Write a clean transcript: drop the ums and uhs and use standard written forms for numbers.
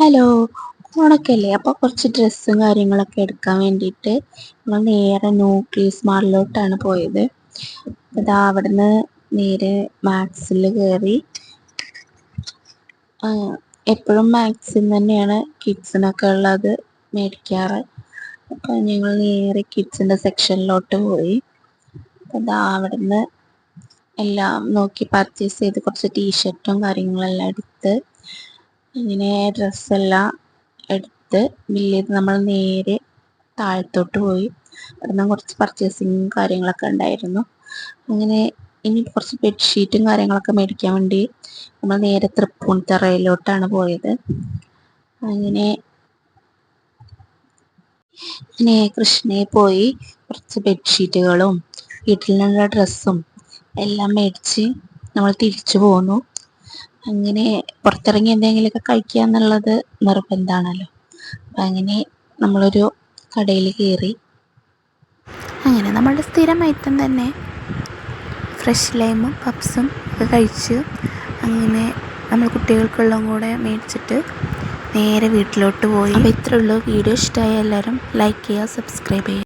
Hello, ഓണൊക്കെയല്ലേ അപ്പോൾ കുറച്ച് ഡ്രസ്സും കാര്യങ്ങളൊക്കെ എടുക്കാൻ വേണ്ടിയിട്ട് നമ്മൾ നേരെ ന്യൂക്ലിയസ് മാളിലോട്ടാണ് പോയത്. അതാ അവിടുന്ന് നേരെ മാക്സിൽ കയറി. എപ്പോഴും മാക്സിൽ തന്നെയാണ് കിഡ്സിനൊക്കെ ഉള്ളത് മേടിക്കാറ്. അപ്പോൾ ഞങ്ങൾ നേരെ കിഡ്സിൻ്റെ സെക്ഷനിലോട്ട് പോയി. അതാ അവിടുന്ന് എല്ലാം നോക്കി പർച്ചേസ് ചെയ്ത് കുറച്ച് ടീഷർട്ടും കാര്യങ്ങളെല്ലാം എടുത്ത് അങ്ങനെ ഡ്രസ്സെല്ലാം എടുത്ത് ബില്ല് ചെയ്ത് നമ്മൾ നേരെ താഴത്തോട്ട് പോയി. അവിടുന്ന് കുറച്ച് പർച്ചേസിങ് കാര്യങ്ങളൊക്കെ ഉണ്ടായിരുന്നു. അങ്ങനെ ഇനി കുറച്ച് ബെഡ്ഷീറ്റും കാര്യങ്ങളൊക്കെ മേടിക്കാൻ വേണ്ടി നമ്മൾ നേരെ തൃപ്പൂണിത്തറയിലോട്ടാണ് പോയത്. അങ്ങനെ കൃഷ്ണയെ പോയി കുറച്ച് ബെഡ്ഷീറ്റുകളും വീട്ടിലുള്ള ഡ്രസ്സും എല്ലാം മേടിച്ച് നമ്മൾ തിരിച്ചു പോന്നു. അങ്ങനെ പുറത്തിറങ്ങി എന്തെങ്കിലുമൊക്കെ കഴിക്കുക എന്നുള്ളത് നിർബന്ധമാണല്ലോ. അപ്പം അങ്ങനെ നമ്മളൊരു കടയിൽ കയറി. അങ്ങനെ നമ്മളുടെ സ്ഥിരം ഐറ്റം തന്നെ ഫ്രഷ് ലൈമും പപ്സും ഒക്കെ കഴിച്ച് അങ്ങനെ നമ്മൾ കുട്ടികൾക്കുള്ളതും കൂടെ മേടിച്ചിട്ട് നേരെ വീട്ടിലോട്ട് പോയി. അപ്പോൾ ഇത്രയേ ഉള്ളൂ. വീഡിയോ ഇഷ്ടമായ എല്ലാവരും ലൈക്ക് ചെയ്യുക, സബ്സ്ക്രൈബ് ചെയ്യുക.